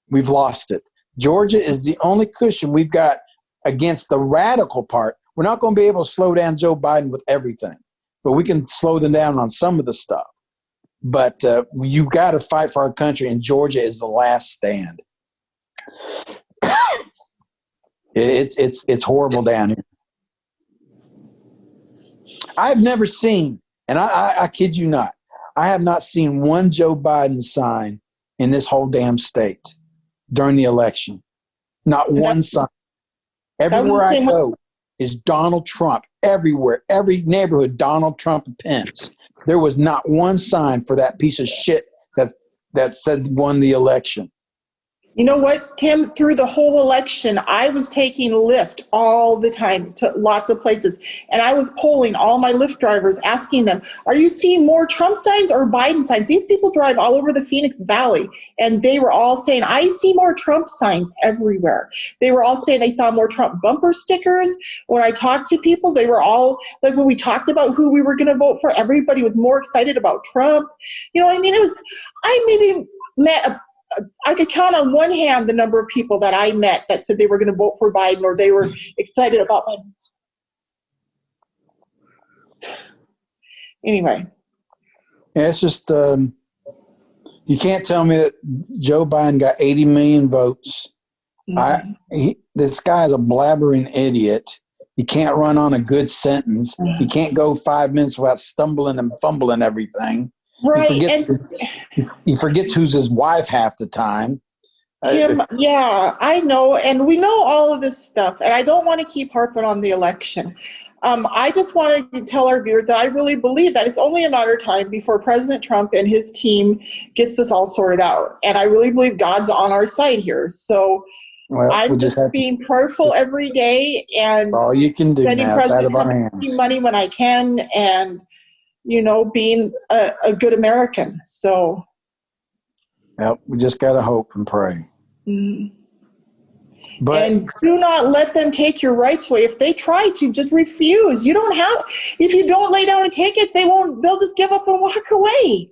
we've lost it. Georgia is the only cushion we've got against the radical part. We're not going to be able to slow down Joe Biden with everything, but we can slow them down on some of the stuff. But you've got to fight for our country, and Georgia is the last stand. It's horrible down here. I've never seen, and I kid you not, I have not seen one Joe Biden sign in this whole damn state during the election. Not one sign. Everywhere I go is Donald Trump. Everywhere, every neighborhood, Donald Trump and Pence. There was not one sign for that piece of shit that said won the election. You know what, Tim? Through the whole election, I was taking Lyft all the time to lots of places. And I was polling all my Lyft drivers, asking them, are you seeing more Trump signs or Biden signs? These people drive all over the Phoenix Valley. And they were all saying, I see more Trump signs everywhere. They were all saying they saw more Trump bumper stickers. When I talked to people, they were all, like when we talked about who we were going to vote for, everybody was more excited about Trump. You know what I mean? I maybe met I could count on one hand the number of people that I met that said they were going to vote for Biden or they were excited about Biden. Anyway. Yeah, it's just, you can't tell me that Joe Biden got 80 million votes. Mm-hmm. This guy's a blabbering idiot. He can't run on a good sentence. Mm-hmm. He can't go 5 minutes without stumbling and fumbling everything. Right. He forgets who's his wife half the time. Tim, yeah, I know. And we know all of this stuff. And I don't want to keep harping on the election. I just wanted to tell our viewers that I really believe that it's only a matter of time before President Trump and his team gets this all sorted out. And I really believe God's on our side here. So I'm just being prayerful every day and all you can do now. It's out of our hands. Money when I can, and being a good American. So, yep, we just got to hope and pray. Mm-hmm. And do not let them take your rights away. If they try to, just refuse. If you don't lay down and take it, they'll just give up and walk away.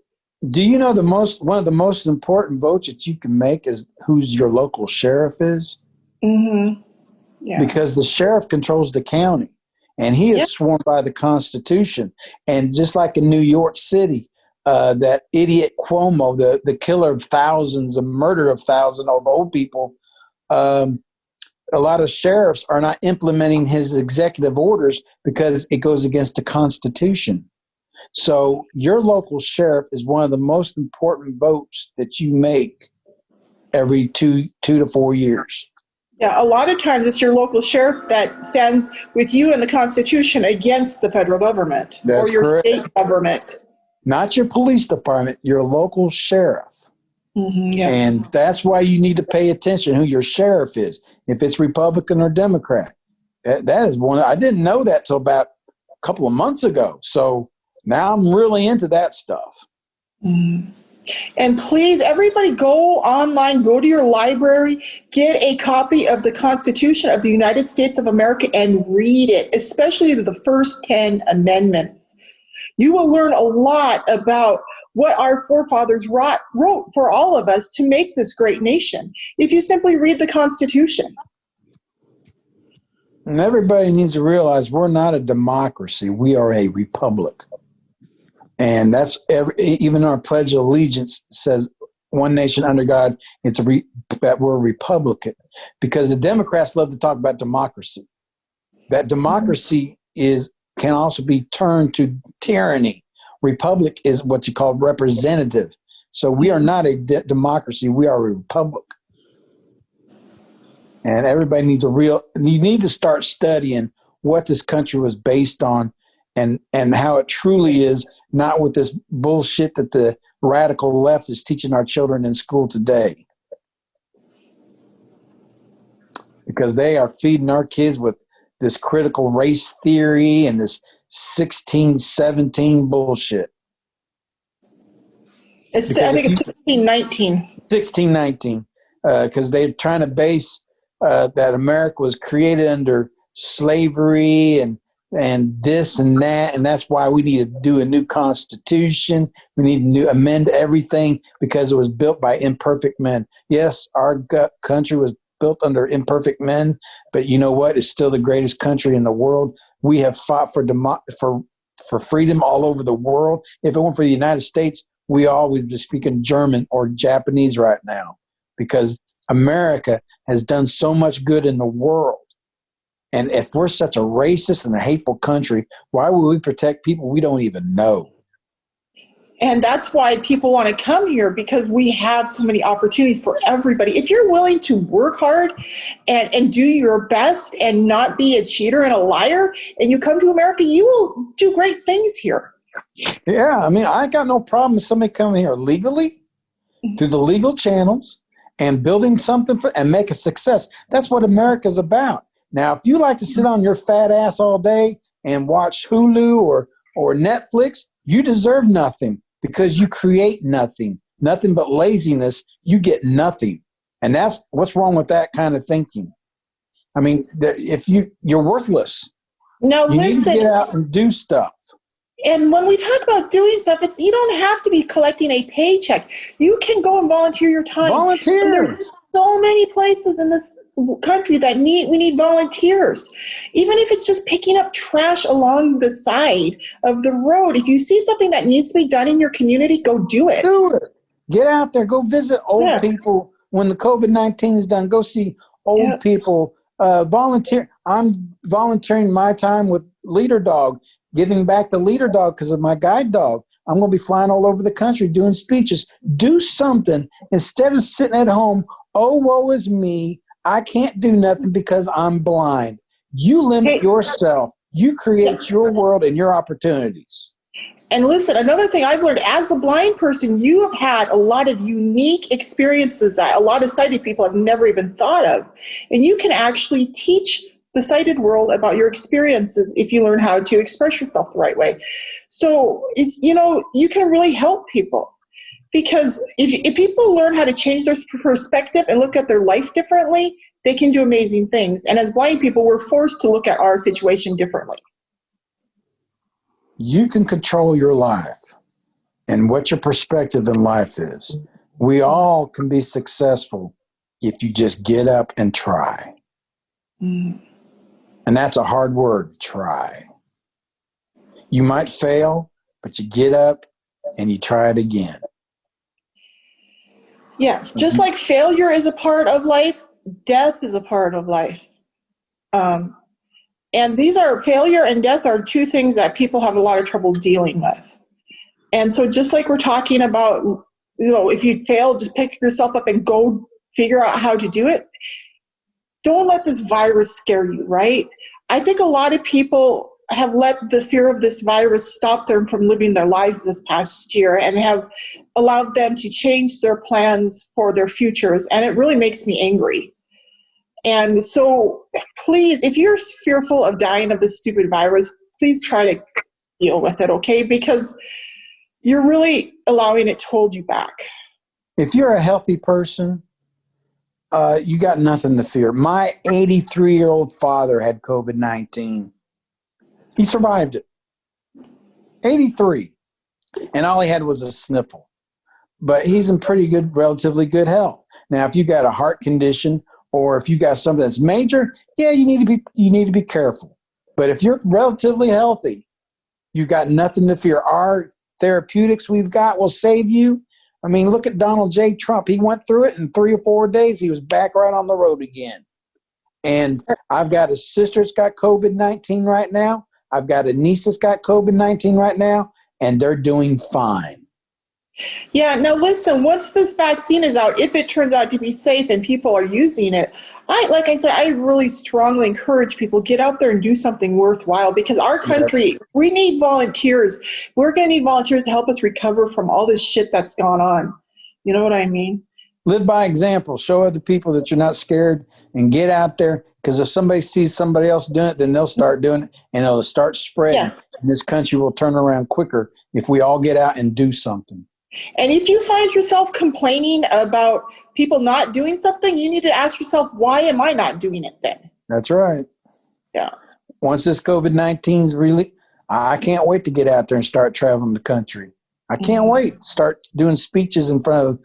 Do you know one of the most important votes that you can make is who's your local sheriff is? Mm-hmm. Yeah. Because the sheriff controls the county. And he is sworn by the Constitution. And just like in New York City, that idiot Cuomo, the killer of thousands, the murder of thousands of old people, a lot of sheriffs are not implementing his executive orders because it goes against the Constitution. So your local sheriff is one of the most important votes that you make every 2 to 4 years. Yeah, a lot of times it's your local sheriff that stands with you and the Constitution against the federal government. That's or your correct. State government. Not your police department, your local sheriff. Mm-hmm, yeah. And that's why you need to pay attention who your sheriff is, if it's Republican or Democrat. That is one. I didn't know that till about a couple of months ago. So now I'm really into that stuff. Mm-hmm. And please, everybody go online, go to your library, get a copy of the Constitution of the United States of America and read it, especially the first 10 amendments. You will learn a lot about what our forefathers wrote for all of us to make this great nation if you simply read the Constitution. And everybody needs to realize we're not a democracy. We are a republic. And that's even our Pledge of Allegiance says one nation under God. That we're a Republican, because the Democrats love to talk about democracy. That democracy can also be turned to tyranny. Republic is what you call representative. So we are not a democracy. We are a republic. And everybody needs you need to start studying what this country was based on and how it truly is, not with this bullshit that the radical left is teaching our children in school today. Because they are feeding our kids with this critical race theory and this 1617 bullshit. I think it's 1619. 1619. Because they're trying to base that America was created under slavery and this and that, and that's why we need to do a new constitution. We need to amend everything because it was built by imperfect men. Yes, our country was built under imperfect men, but you know what? It's still the greatest country in the world. We have fought for freedom all over the world. If it weren't for the United States, we all would be speaking German or Japanese right now, because America has done so much good in the world. And if we're such a racist and a hateful country, why would we protect people we don't even know? And that's why people want to come here, because we have so many opportunities for everybody. If you're willing to work hard and do your best and not be a cheater and a liar, and you come to America, you will do great things here. Yeah, I mean, I got no problem with somebody coming here legally, through the legal channels, and building something and make a success. That's what America's about. Now, if you like to sit on your fat ass all day and watch Hulu or Netflix, you deserve nothing, because you create nothing but laziness. You get nothing. And that's what's wrong with that kind of thinking. I mean, if you're worthless. Now, you listen, need to get out and do stuff. And when we talk about doing stuff, you don't have to be collecting a paycheck. You can go and volunteer your time. Volunteer. There's so many places in this country that we need volunteers. Even if it's just picking up trash along the side of the road. If you see something that needs to be done in your community, go do it. Do it. Get out there. Go visit old people. When the COVID-19 is done, go see old people. Volunteer. I'm volunteering my time with Leader Dog, giving back the Leader Dog because of my guide dog. I'm going to be flying all over the country doing speeches. Do something instead of sitting at home. Oh, woe is me. I can't do nothing because I'm blind. You limit yourself. You create your world and your opportunities. And listen, another thing I've learned as a blind person, you have had a lot of unique experiences that a lot of sighted people have never even thought of. And you can actually teach the sighted world about your experiences if you learn how to express yourself the right way. So you can really help people, because if people learn how to change their perspective and look at their life differently, they can do amazing things. And as blind people, we're forced to look at our situation differently. You can control your life and what your perspective in life is. We all can be successful if you just get up and try. And that's a hard word, try. You might fail, but you get up and you try it again. Yeah, just like failure is a part of life, death is a part of life. And failure and death are two things that people have a lot of trouble dealing with. And so just like we're talking about, if you fail, just pick yourself up and go figure out how to do it. Don't let this virus scare you, right? I think a lot of people have let the fear of this virus stop them from living their lives this past year and have allowed them to change their plans for their futures. And it really makes me angry. And so please, if you're fearful of dying of this stupid virus, please try to deal with it, okay? Because you're really allowing it to hold you back. If you're a healthy person, you got nothing to fear. My 83-year-old father had COVID-19. He survived it. 83. And all he had was a sniffle. But he's in pretty good, relatively good health. Now, if you got a heart condition or if you got something that's major, yeah, you need to be careful. But if you're relatively healthy, you got nothing to fear. Our therapeutics we've got will save you. I mean, look at Donald J. Trump. He went through it in 3 or 4 days. He was back right on the road again. And I've got a sister that's got COVID-19 right now. I've got a niece that's got COVID-19 right now, and they're doing fine. Yeah, now listen, once this vaccine is out, if it turns out to be safe and people are using it, like I said, I really strongly encourage people, get out there and do something worthwhile, because our country, we need volunteers. We're going to need volunteers to help us recover from all this shit that's gone on. You know what I mean? Live by example. Show other people that you're not scared, and get out there, because if somebody sees somebody else doing it, then they'll start doing it, and it'll start spreading. Yeah. And this country will turn around quicker if we all get out and do something. And if you find yourself complaining about people not doing something, you need to ask yourself, why am I not doing it then? That's right. Yeah. Once this COVID-19's really, I can't wait to get out there and start traveling the country. I can't wait to start doing speeches in front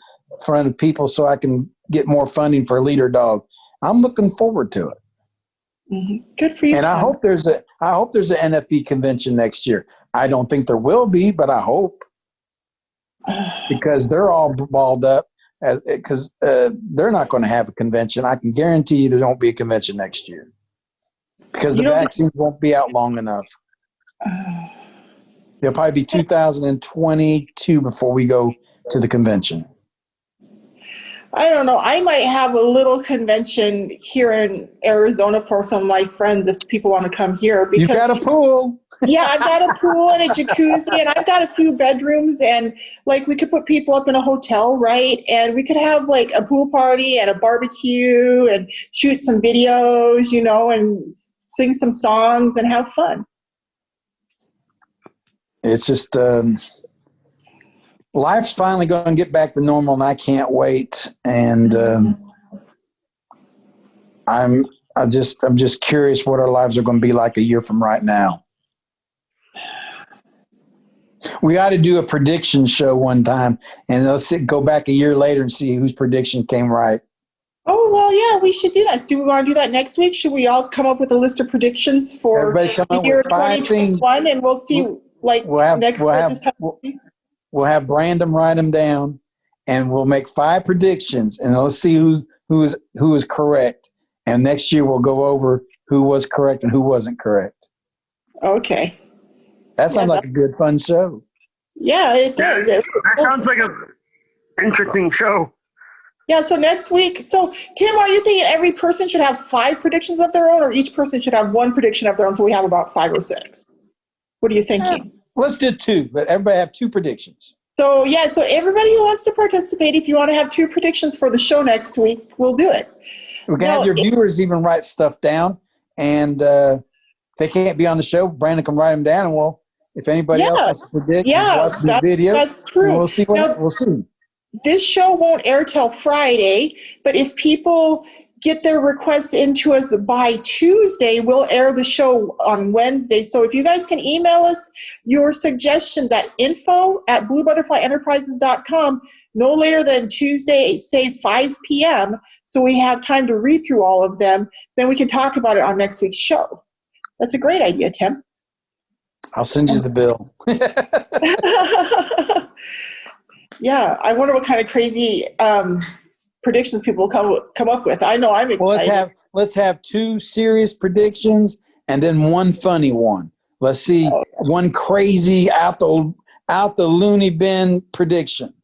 of people so I can get more funding for Leader Dog. I'm looking forward to it. Mm-hmm. Good for you. And Tim. I hope there's an NFB convention next year. I don't think there will be, but I hope. Because they're all balled up, because they're not going to have a convention. I can guarantee you there won't be a convention next year, because the vaccines won't be out long enough. It'll probably be 2022 before we go to the convention. I don't know. I might have a little convention here in Arizona for some of my friends if people want to come here. Because, you've got a pool. Yeah, I've got a pool and a jacuzzi, and I've got a few bedrooms, and like we could put people up in a hotel, right? And we could have like a pool party and a barbecue and shoot some videos, you know, and sing some songs and have fun. It's just life's finally going to get back to normal, and I can't wait. And I'm just curious what our lives are going to be like a year from right now. We ought to do a prediction show one time, and let's go back a year later and see whose prediction came right. Oh, well, yeah, we should do that. Do we want to do that next week? Should we all come up with a list of predictions for the year 2021, and we'll see We'll have Brandon write them down, and we'll make 5 predictions, and let's see who is correct. And next year we'll go over who was correct and who wasn't correct. Okay. That sounds like a good, fun show. Yeah, it does. That sounds like an interesting show. Yeah, so next week. So, Tim, are you thinking every person should have 5 predictions of their own, or each person should have 1 prediction of their own, so we have about 5 or 6? What are you thinking? Let's do 2, but everybody have 2 predictions. So, yeah, so everybody who wants to participate, if you want to have 2 predictions for the show next week, we'll do it. We can have your viewers even write stuff down, and if they can't be on the show, Brandon can write them down, and if anybody else wants to predict, watch the video. That's true. We'll see. We'll see. This show won't air till Friday, but if people get their requests into us by Tuesday, we'll air the show on Wednesday. So if you guys can email us your suggestions at info@bluebutterflyenterprises.com no later than Tuesday, say 5 p.m., so we have time to read through all of them, then we can talk about it on next week's show. That's a great idea, Tim. I'll send you the bill. Yeah, I wonder what kind of crazy predictions people will come up with. I know I'm excited. Well, let's have 2 serious predictions and then 1 funny one. Let's see, one crazy out the loony bin prediction.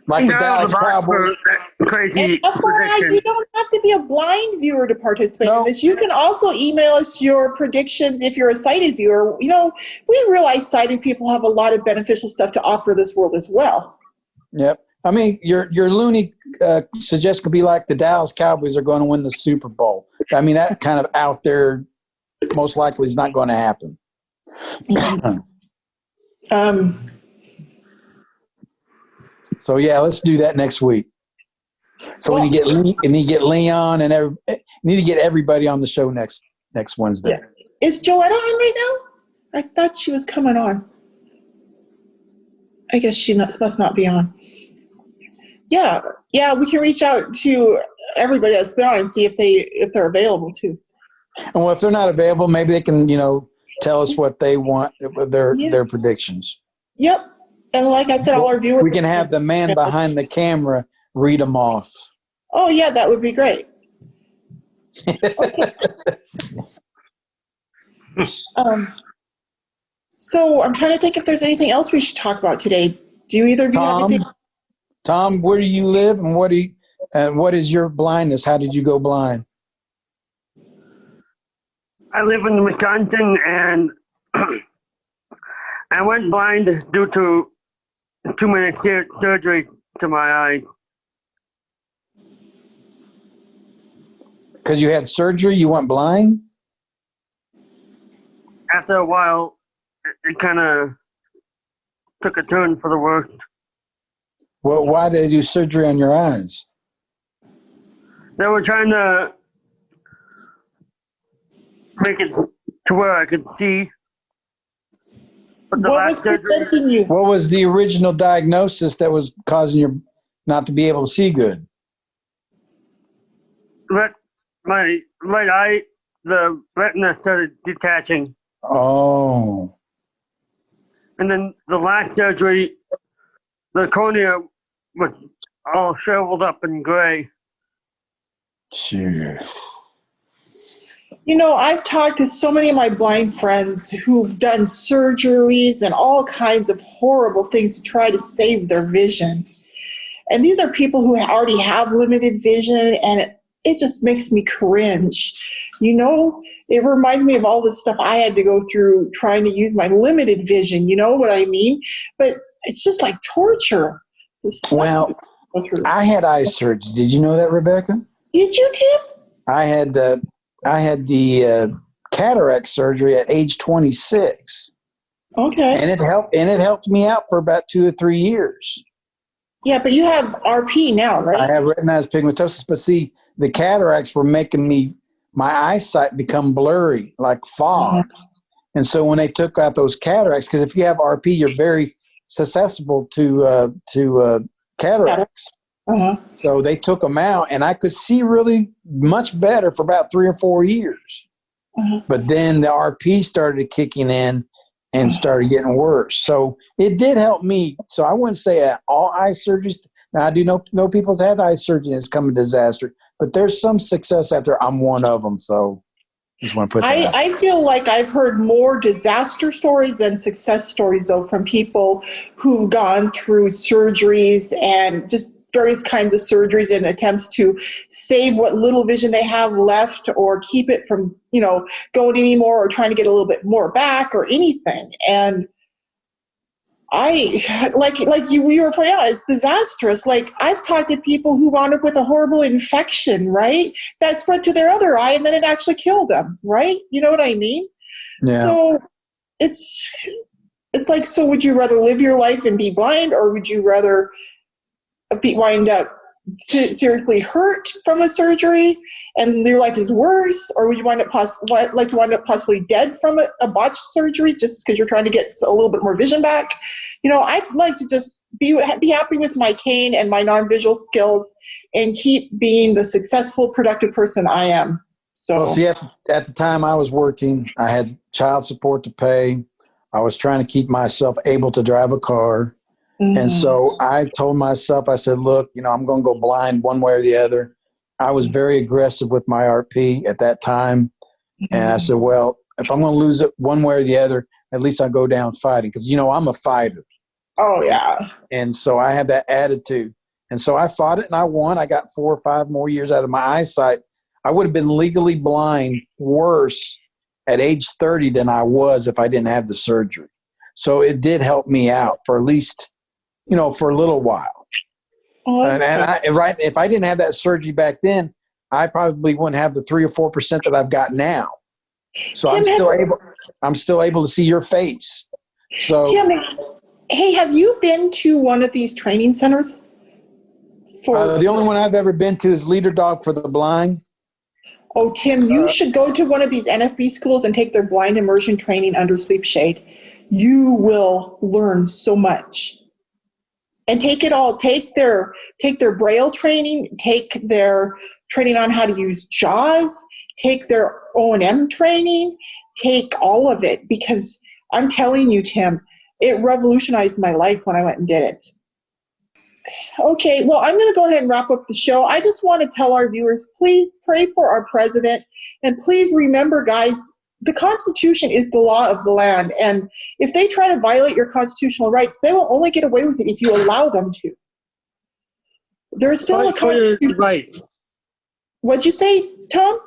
Like the Dallas Cowboys. Crazy FYI, you don't have to be a blind viewer to participate in this. You can also email us your predictions if you're a sighted viewer. You know, we realize sighted people have a lot of beneficial stuff to offer this world as well. Yep. I mean, your loony suggestion could be like the Dallas Cowboys are going to win the Super Bowl. I mean, that kind of out there most likely is not going to happen. So yeah, let's do that next week. So we need to get Leon and need to get everybody on the show next Wednesday. Yeah. Is Joetta on right now? I thought she was coming on. I guess she must not be on. Yeah, we can reach out to everybody that's been on and see if they're available too. And well, if they're not available, maybe they can, tell us what they want, Yeah. their predictions. Yep. And like I said, all our viewers. We can have the man behind the camera read them off. Oh yeah, that would be great. Okay. So I'm trying to think if there's anything else we should talk about today. Do either of you have anything? Tom, where do you live, and what is your blindness? How did you go blind? I live in Wisconsin, and I went blind due to too many surgery to my eye. Because you had surgery, you went blind? After a while, it kind of took a turn for the worst. Well, why did they do surgery on your eyes? They were trying to make it to where I could see. But the What last was preventing you? What was the original diagnosis that was causing you not to be able to see good? My right eye, the retina started detaching. Oh. And then the last surgery, the cornea was all shriveled up and gray. Sure. I've talked to so many of my blind friends who've done surgeries and all kinds of horrible things to try to save their vision. And these are people who already have limited vision, and it just makes me cringe. It reminds me of all the stuff I had to go through trying to use my limited vision. You know what I mean? But it's just like torture. Well, I had eye surgery. Did you know that, Rebecca? Did you, Tim? I had the cataract surgery at age 26. Okay. And it helped me out for about 2 or 3 years. Yeah, but you have RP now, right? I have retinitis pigmentosus, but see, the cataracts were making my eyesight become blurry, like fog. Mm-hmm. And so when they took out those cataracts, because if you have RP, you're very susceptible to cataracts. Uh-huh. So they took them out, and I could see really much better for about 3 or 4 years. Uh-huh. But then the RP started kicking in and started getting worse. So it did help me. So I wouldn't say that all eye surgeries. Now, I do know people's had eye surgery and it's come a disaster, but there's some success out there. I'm one of them. So just want to put that out. I feel like I've heard more disaster stories than success stories, though, from people who've gone through surgeries and just various kinds of surgeries and attempts to save what little vision they have left or keep it from, going anymore or trying to get a little bit more back or anything. And I, like we were pointing out, it's disastrous. Like, I've talked to people who wound up with a horrible infection, right? That spread to their other eye and then it actually killed them, right? You know what I mean? Yeah. So it's like, so would you rather live your life and be blind, or would you rather wind up seriously hurt from a surgery and your life is worse, or would you wind up possibly dead from a botched surgery just because you're trying to get a little bit more vision back? I'd like to just be happy with my cane and my non-visual skills and keep being the successful, productive person I am. So, well, see, at the time I was working, I had child support to pay. I was trying to keep myself able to drive a car. Mm-hmm. And so I told myself, I said, look, I'm going to go blind one way or the other. I was very aggressive with my RP at that time. Mm-hmm. And I said, well, if I'm going to lose it one way or the other, at least I'll go down fighting. Because, I'm a fighter. Oh, yeah. And so I have that attitude. And so I fought it and I won. I got 4 or 5 more years out of my eyesight. I would have been legally blind worse at age 30 than I was if I didn't have the surgery. So it did help me out for at least, for a little while. Oh, if I didn't have that surgery back then, I probably wouldn't have the 3 or 4% that I've got now. So Tim, I'm still able to see your face. So Tim, hey, have you been to one of these training centers? The only one I've ever been to is Leader Dog for the Blind. Oh, Tim, you should go to one of these NFB schools and take their blind immersion training under Sleep Shade. You will learn so much. And take it all. Take their Braille training. Take their training on how to use JAWS. Take their O&M training. Take all of it, because I'm telling you, Tim, it revolutionized my life when I went and did it. Okay, well, I'm going to go ahead and wrap up the show. I just want to tell our viewers, please pray for our president. And please remember, guys, the Constitution is the law of the land. And if they try to violate your constitutional rights, they will only get away with it if you allow them to. There's still Fight for your rights. What'd you say, Tom?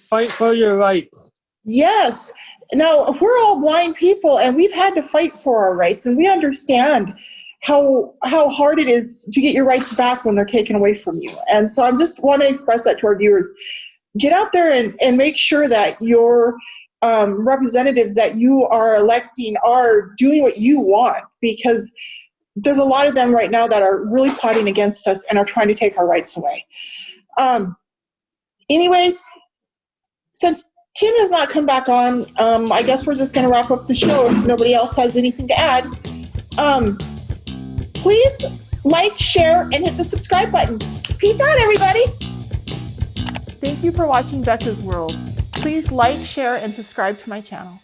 Fight for your rights. Yes. Now, we're all blind people, and we've had to fight for our rights, and we understand how hard it is to get your rights back when they're taken away from you. And so I just want to express that to our viewers. Get out there and make sure that your representatives that you are electing are doing what you want, because there's a lot of them right now that are really plotting against us and are trying to take our rights away. Anyway, since Tim has not come back on, I guess we're just going to wrap up the show if nobody else has anything to add. Please like, share, and hit the subscribe button. Peace out, everybody. Thank you for watching Becca's World. Please like, share, and subscribe to my channel.